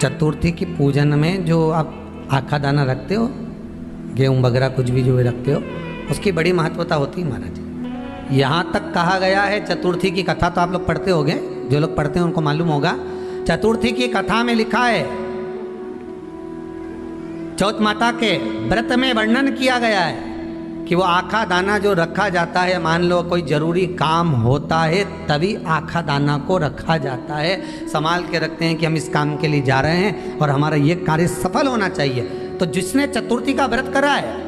चतुर्थी की पूजन में जो आप आखा दाना रखते हो, गेहूँ वगैरह कुछ भी जो भी रखते हो, उसकी बड़ी महत्वता होती है महाराज। यहाँ तक कहा गया है, चतुर्थी की कथा तो आप लोग पढ़ते होंगे, जो लोग पढ़ते हैं उनको मालूम होगा। चतुर्थी की कथा में लिखा है, चौथ माता के व्रत में वर्णन किया गया है कि वो आखा दाना जो रखा जाता है, मान लो कोई जरूरी काम होता है तभी आखा दाना को रखा जाता है, संभाल के रखते हैं कि हम इस काम के लिए जा रहे हैं और हमारा ये कार्य सफल होना चाहिए। तो जिसने चतुर्थी का व्रत करा है,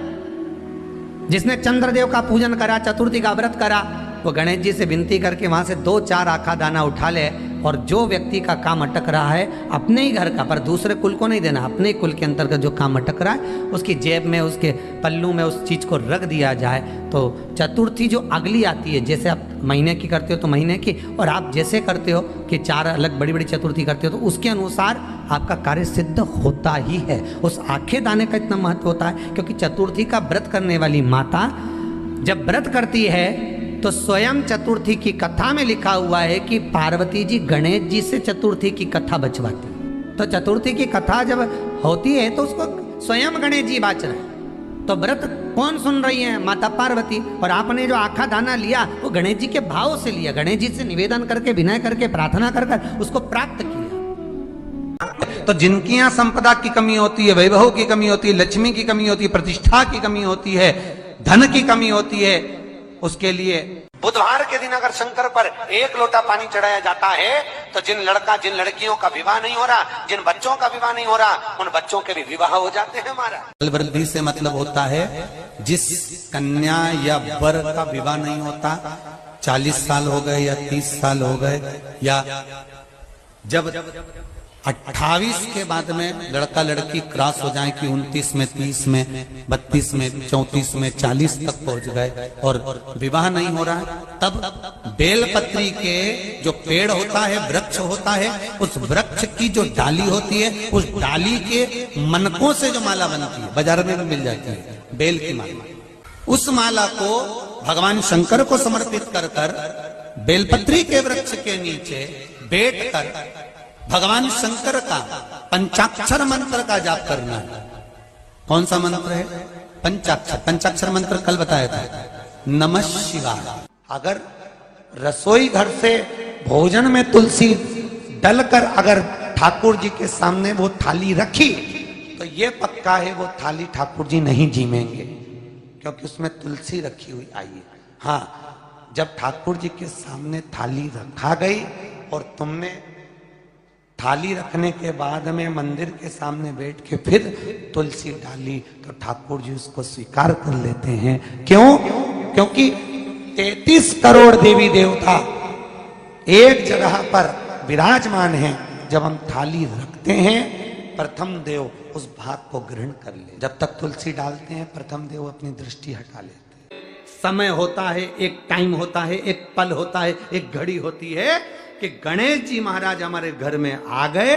जिसने चंद्रदेव का पूजन करा, चतुर्थी का व्रत करा, वो गणेश जी से विनती करके वहाँ से 2-4 आखा दाना उठा ले, और जो व्यक्ति का काम अटक रहा है अपने ही घर का, पर दूसरे कुल को नहीं देना, अपने ही कुल के अंतर्गत जो काम अटक रहा है उसकी जेब में, उसके पल्लू में उस चीज़ को रख दिया जाए। तो चतुर्थी जो अगली आती है, जैसे आप महीने की करते हो तो महीने की, और आप जैसे करते हो कि 4 अलग बड़ी बड़ी चतुर्थी करते हो तो उसके अनुसार आपका कार्य सिद्ध होता ही है। उस आखे दाने का इतना महत्व होता है क्योंकि चतुर्थी का व्रत करने वाली माता जब व्रत करती है तो स्वयं चतुर्थी की कथा में लिखा हुआ है कि पार्वती जी गणेश जी से चतुर्थी की कथा बचवाती। तो चतुर्थी की कथा जब होती है तो उसको स्वयं गणेश जी बाच रहे हैं। तो व्रत कौन सुन रही है? माता पार्वती। और आपने जो आखा दाना लिया वो गणेश जी के भाव से लिया, गणेश जी से निवेदन करके, विनय करके, प्रार्थना कर उसको प्राप्त किया। तो जिनकी यहाँ संपदा की कमी होती है, वैभव की कमी होती है, लक्ष्मी की कमी होती है, प्रतिष्ठा की कमी होती है, धन की कमी होती है, उसके लिए बुधवार के दिन अगर शंकर पर 1 लोटा पानी चढ़ाया जाता है तो जिन लड़कियों का विवाह नहीं हो रहा, जिन बच्चों का विवाह नहीं हो रहा, उन बच्चों के भी विवाह हो जाते हैं। हमारा वृद्धि से मतलब होता है जिस कन्या या वर का विवाह नहीं होता, 40 साल हो गए या 30 साल हो गए, या जब 28 के बाद में लड़का लड़की क्रॉस हो जाए कि 29 में, 30 में, 32 में, 34 में, 40 तक पहुंच गए और विवाह नहीं हो रहा है, तब बेलपत्री के जो पेड़ होता है, वृक्ष होता है, उस वृक्ष की जो डाली होती है, उस डाली के मनकों से जो माला बनती है, बाजार में भी मिल जाती है बेल की माला, उस माला को भगवान शंकर को समर्पित कर कर बेलपत्री के वृक्ष के नीचे बैठ कर भगवान शंकर का पंचाक्षर मंत्र का जाप करना है। कौन सा मंत्र है? पंचाक्षर। पंचाक्षर मंत्र कल बताया था, नमः शिवाय। अगर रसोई घर से भोजन में तुलसी डलकर अगर ठाकुर जी के सामने वो थाली रखी तो ये पक्का है वो थाली ठाकुर जी नहीं जीमेंगे, क्योंकि उसमें तुलसी रखी हुई आई है। हाँ, जब ठाकुर जी के सामने थाली रखा गई और तुमने थाली रखने के बाद में मंदिर के सामने बैठ के फिर तुलसी डाली तो ठाकुर जी उसको स्वीकार कर लेते हैं। क्यों? क्योंकि 33 करोड़ देवी देवता एक जगह पर विराजमान हैं। जब हम थाली रखते हैं, प्रथम देव उस भाग को ग्रहण कर ले। जब तक तुलसी डालते हैं, प्रथम देव अपनी दृष्टि हटा लेते हैं। समय होता है, एक टाइम होता है, एक पल होता है, एक घड़ी होती है कि गणेश जी महाराज हमारे घर में आ गए।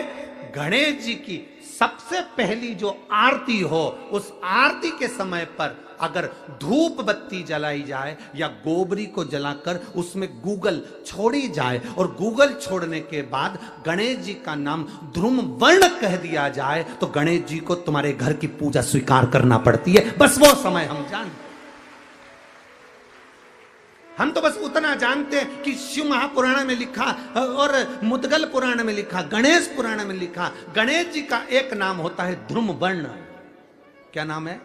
गणेश जी की सबसे पहली जो आरती हो, उस आरती के समय पर अगर धूप बत्ती जलाई जाए या गोबरी को जलाकर उसमें गूगल छोड़ी जाए और गूगल छोड़ने के बाद गणेश जी का नाम ध्रुम वर्ण कह दिया जाए तो गणेश जी को तुम्हारे घर की पूजा स्वीकार करना पड़ती है। बस वो समय हम जानते, हम तो बस उतना जानते हैं कि शिव महापुराण में लिखा और मुद्गल पुराण में लिखा, गणेश पुराण में लिखा, गणेश जी का एक नाम होता है ध्रुम वर्ण। क्या नाम है?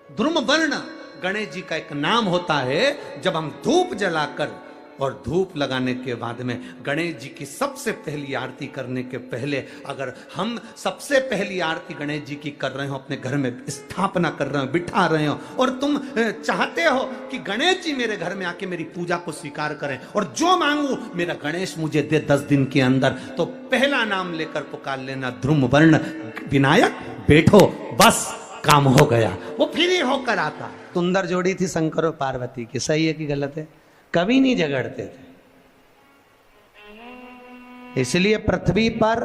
ध्रुम वर्ण गणेश जी का एक नाम होता है। जब हम धूप जलाकर और धूप लगाने के बाद में गणेश जी की सबसे पहली आरती करने के पहले अगर हम सबसे पहली आरती गणेश जी की कर रहे हो, अपने घर में स्थापना कर रहे हो, बिठा रहे हो, और तुम चाहते हो कि गणेश जी मेरे घर में आके मेरी पूजा को स्वीकार करें और जो मांगू मेरा गणेश मुझे दे 10 दिन के अंदर, तो पहला नाम लेकर पुकार लेना ध्रुम वर्ण विनायक, बैठो, बस काम हो गया। वो फिर ही होकर आता। सुंदर जोड़ी थी शंकर और पार्वती की, सही है कि गलत है? कभी नहीं झगड़ते थे। इसलिए पृथ्वी पर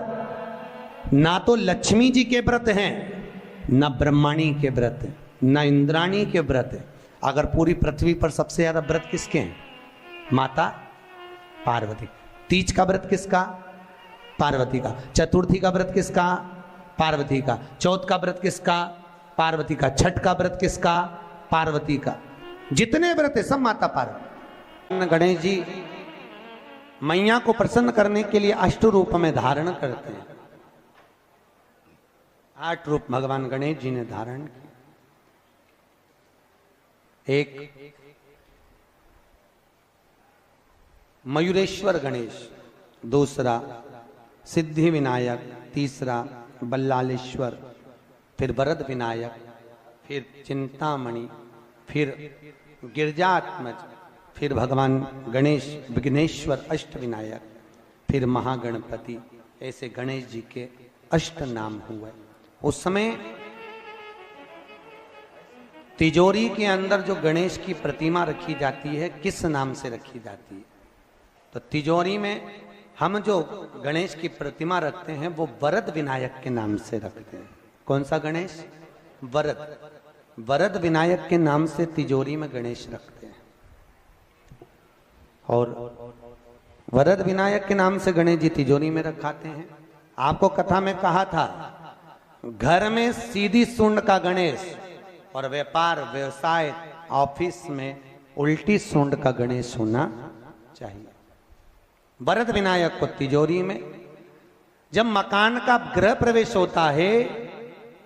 ना तो लक्ष्मी जी के व्रत हैं, ना ब्रह्माणी के व्रत हैं, ना इंद्राणी के व्रत हैं। अगर पूरी पृथ्वी पर सबसे ज्यादा व्रत किसके हैं? माता पार्वती। तीज का व्रत किसका? पार्वती का। चतुर्थी का व्रत किसका? पार्वती का। चौथ का व्रत किसका? पार्वती का। छठ का व्रत किसका? पार्वती का। जितने व्रत है सब माता पार्वती। गणेश जी मैया को प्रसन्न करने के लिए अष्ट रूप में धारण करते हैं। 8 रूप भगवान गणेश जी ने धारण किए। एक मयूरेश्वर गणेश, दूसरा सिद्धि विनायक, तीसरा बल्लालेश्वर, फिर वरद विनायक, फिर चिंतामणि, फिर गिरजात्मज, फिर भगवान गणेश विघ्नेश्वर अष्ट विनायक, फिर महागणपति। ऐसे गणेश जी के अष्ट नाम हुए। उस समय तिजोरी के अंदर जो गणेश की प्रतिमा रखी जाती है किस नाम से रखी जाती है? तो तिजोरी में हम जो गणेश की प्रतिमा रखते हैं वो वरद विनायक के नाम से रखते हैं। कौन सा गणेश? वरद। वरद विनायक के नाम से तिजोरी में गणेश रखते हैं। और वरद विनायक के नाम से गणेश जी तिजोरी में रखाते हैं। आपको कथा में कहा था घर में सीधी सूंड का गणेश और व्यापार व्यवसाय ऑफिस में उल्टी सूंड का गणेश होना चाहिए। वरद विनायक को तिजोरी में। जब मकान का गृह प्रवेश होता है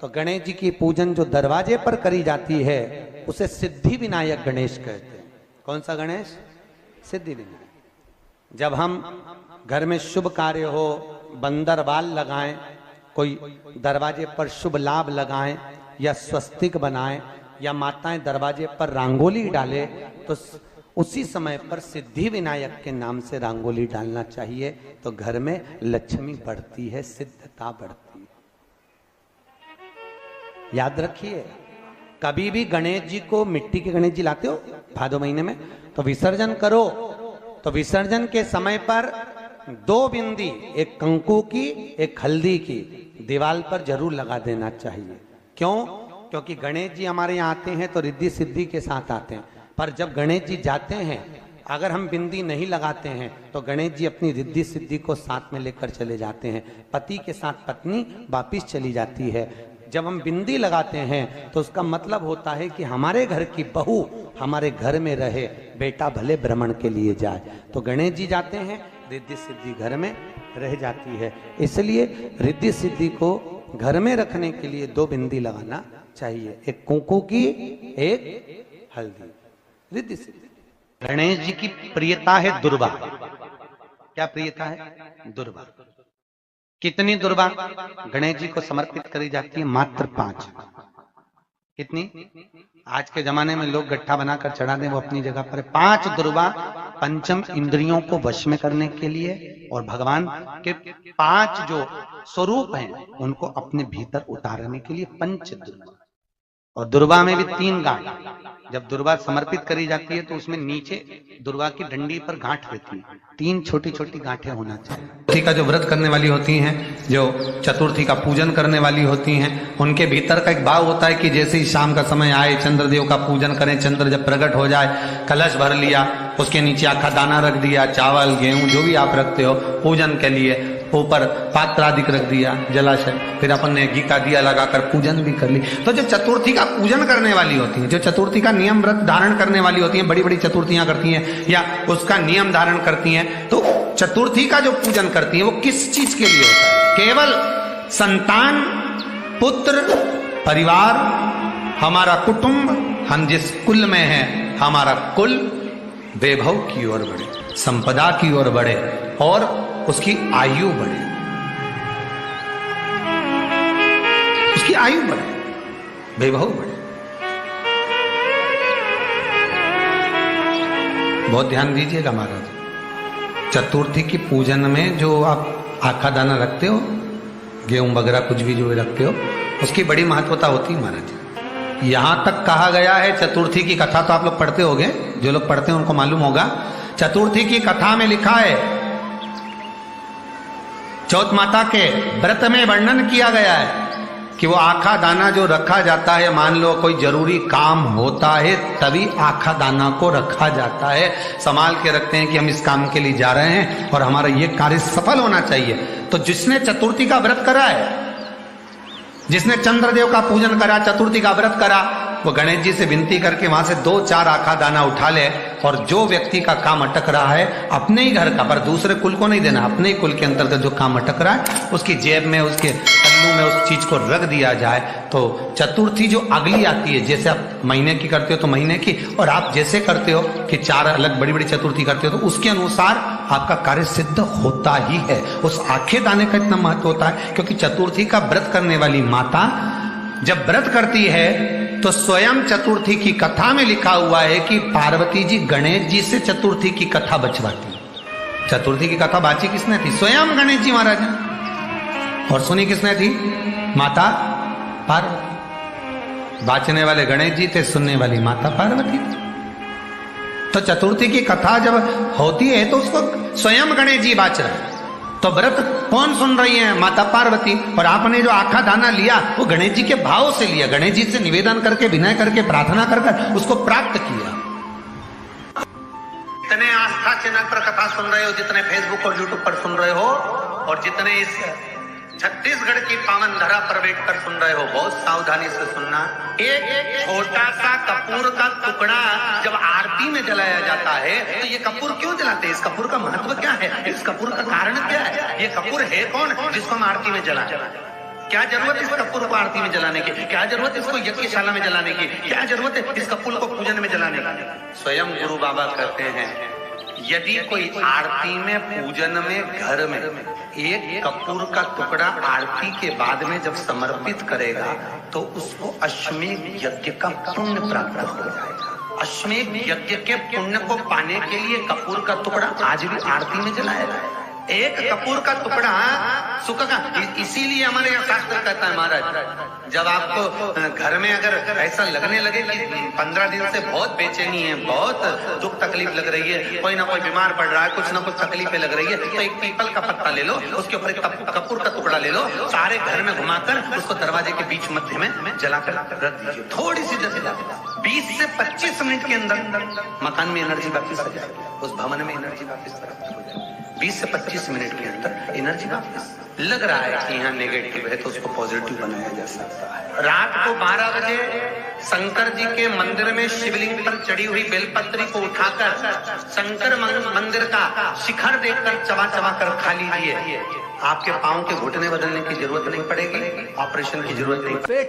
तो गणेश जी की पूजन जो दरवाजे पर करी जाती है उसे सिद्धि विनायक गणेश कहते हैं। कौन सा गणेश? सिद्धि विनायक। जब हम घर में शुभ कार्य हो, बंदर बाल लगाएं, कोई दरवाजे पर शुभ लाभ लगाएं या स्वस्तिक बनाएं या माताएं दरवाजे पर रंगोली डाले तो उसी समय पर सिद्धि विनायक के नाम से रंगोली डालना चाहिए। तो घर में लक्ष्मी बढ़ती है, सिद्धता बढ़ती है। याद रखिए, कभी भी गणेश जी को, मिट्टी के गणेश जी लाते हो भादो महीने में, तो विसर्जन करो तो विसर्जन के समय पर 2 बिंदी, एक कंकु की एक हल्दी की, दीवार पर जरूर लगा देना चाहिए। क्यों? क्योंकि गणेश जी हमारे यहाँ आते हैं तो रिद्धि सिद्धि के साथ आते हैं, पर जब गणेश जी जाते हैं अगर हम बिंदी नहीं लगाते हैं तो गणेश जी अपनी रिद्धि सिद्धि को साथ में लेकर चले जाते हैं। पति के साथ पत्नी वापिस चली जाती है। जब हम बिंदी लगाते हैं तो उसका मतलब होता है कि हमारे घर की बहू हमारे घर में रहे, बेटा भले भ्रमण के लिए जाए। तो गणेश जी जाते हैं, रिद्धि सिद्धि घर में रह जाती है। इसलिए रिद्धि सिद्धि को घर में रखने के लिए 2 बिंदी लगाना चाहिए, एक कुंकू की, एक हल्दी। रिद्धि सिद्धि। गणेश जी की प्रियता है दुर्वा। क्या प्रियता है? दुर्वा। कितनी दुर्वा गणेश जी को समर्पित करी जाती है? मात्र 5। कितनी? आज के जमाने में लोग गट्ठा बनाकर चढ़ा दें, वो अपनी जगह पर। 5 दुर्वा पंचम इंद्रियों को वश में करने के लिए और भगवान के 5 जो स्वरूप हैं उनको अपने भीतर उतारने के लिए 5 दुर्वा। और दुर्वा में भी 3 गांठ। जब दुर्वा समर्पित करी जाती है तो उसमें नीचे दुर्वा की डंडी पर गांठ रहती है, 3 छोटी छोटी गांठें होना चाहिए। चतुर्थी का जो व्रत करने वाली होती हैं, जो चतुर्थी का पूजन करने वाली होती हैं, उनके भीतर का एक भाव होता है कि जैसे ही शाम का समय आए चंद्रदेव का पूजन करें। चंद्र जब प्रकट हो जाए, कलश भर लिया, उसके नीचे आखा दाना रख दिया, चावल गेहूं जो भी आप रखते हो पूजन के लिए, ऊपर पात्र आदि रख दिया, जलाशय, फिर अपन ने घी का दिया लगाकर पूजन भी कर ली। तो जो चतुर्थी का पूजन करने वाली होती है, जो चतुर्थी का नियम व्रत धारण करने वाली होती है, बड़ी बड़ी चतुर्थियां करती हैं या उसका नियम धारण करती हैं, तो चतुर्थी का जो पूजन करती है वो किस चीज के लिए होता है? केवल संतान, पुत्र, परिवार, हमारा कुटुंब, हम जिस कुल में हैं, हमारा कुल वैभव की ओर बढ़े, संपदा की ओर बढ़े और उसकी आयु बढ़े, उसकी आयु बढ़े, वैभव बढ़े। बहुत ध्यान दीजिएगा महाराज। चतुर्थी की पूजन में जो आप आखा दाना रखते हो, गेहूं वगैरह कुछ भी जो रखते हो, उसकी बड़ी महत्वता होती है महाराज। यहां तक कहा गया है, चतुर्थी की कथा तो आप लोग पढ़ते होंगे, जो लोग पढ़ते हैं उनको मालूम होगा। चतुर्थी की कथा में लिखा है, चौथ माता के व्रत में वर्णन किया गया है कि वो आखा दाना जो रखा जाता है, मान लो कोई जरूरी काम होता है तभी आखा दाना को रखा जाता है, संभाल के रखते हैं कि हम इस काम के लिए जा रहे हैं और हमारा ये कार्य सफल होना चाहिए। तो जिसने चतुर्थी का व्रत करा है, जिसने चंद्रदेव का पूजन करा, चतुर्थी का व्रत करा, वो गणेश जी से विनती करके वहां से 2-4 आखा दाना उठा ले और जो व्यक्ति का काम अटक रहा है अपने ही घर का, पर दूसरे कुल को नहीं देना, अपने ही कुल के अंतर्गत जो काम अटक रहा है उसकी जेब में, उसके पल्लू में उस चीज को रख दिया जाए। तो चतुर्थी जो अगली आती है, जैसे आप महीने की करते हो तो महीने की, और आप जैसे करते हो कि 4 अलग बड़ी बड़ी चतुर्थी करते हो तो उसके अनुसार आपका कार्य सिद्ध होता ही है। उस आखे दाने का इतना महत्व होता है क्योंकि चतुर्थी का व्रत करने वाली माता जब व्रत करती है तो स्वयं चतुर्थी की कथा में लिखा हुआ है कि पार्वती जी गणेश जी से चतुर्थी की कथा बचवाती। चतुर्थी की कथा बाची किसने थी? स्वयं गणेश जी महाराज ने। और सुनी किसने थी? माता पार्वती। बाचने वाले गणेश जी थे, सुनने वाली माता पार्वती थी। तो चतुर्थी की कथा जब होती है तो उसको स्वयं गणेश जी बाच रहे हैं। तो व्रत कौन सुन रही है? माता पार्वती। और आपने जो आखा दाना लिया वो गणेश जी के भाव से लिया, गणेश जी से निवेदन करके, विनय करके, प्रार्थना कर उसको प्राप्त किया। जितने आस्था चैनल पर कथा सुन रहे हो, जितने फेसबुक और यूट्यूब पर सुन रहे हो, और जितने इस छत्तीसगढ़ की पावन धरा पर बैठकर सुन रहे हो, बहुत सावधानी से सुनना। एक छोटा सा कपूर का टुकड़ा जब आरती में जलाया जाता है तो ये कपूर क्यों जलाते हैं? इस कपूर का महत्व क्या है? इस कपूर का कारण क्या है? ये कपूर है कौन जिसको हम आरती में जलाते हैं? क्या जरूरत इस कपूर को आरती में जलाने की? क्या जरूरत इसको यज्ञशाला में जलाने की? क्या जरूरत है इस कपूर को पूजन में जलाने की? स्वयं गुरु बाबा कहते हैं यदि कोई आरती में, पूजन में, घर में एक कपूर का टुकड़ा आरती के बाद में जब समर्पित करेगा तो उसको अश्वमेध यज्ञ का पुण्य प्राप्त हो जाएगा। अश्वमेध यज्ञ के पुण्य को पाने के लिए कपूर का टुकड़ा आज भी आरती में जलाया जाए। एक कपूर का टुकड़ा सुख का, इसीलिए हमारे यहाँ शास्त्र कहता है महाराज, जब आपको घर में अगर ऐसा लगने लगे कि 15 दिन से बहुत बेचैनी है, बहुत दुख तकलीफ लग रही है, कोई ना कोई बीमार पड़ रहा है, कुछ ना कुछ तकलीफें लग रही है, तो एक पीपल का पत्ता ले लो, उसके ऊपर एक कपूर का टुकड़ा ले लो, सारे घर में घुमाकर उसको दरवाजे के बीच मध्य में जलाकर रख दीजिए। थोड़ी सी जला 20 से 25 मिनट के अंदर मकान में एनर्जी वापिस आ जाएगी, उस भवन में एनर्जी वापिस प्राप्त हो जाएगी। 20 से 25 मिनट के अंदर एनर्जी वापस। लग रहा है कि यहाँ नेगेटिव है तो उसको पॉजिटिव बनाया जा सकता है। रात को 12 बजे शंकर जी के मंदिर में शिवलिंग पर चढ़ी हुई बेलपत्री को उठाकर शंकर मंदिर का शिखर देखकर चबा चबा कर खा लीजिए। आपके पांव के घुटने बदलने की जरूरत नहीं पड़ेगी, ऑपरेशन की जरूरत नहीं।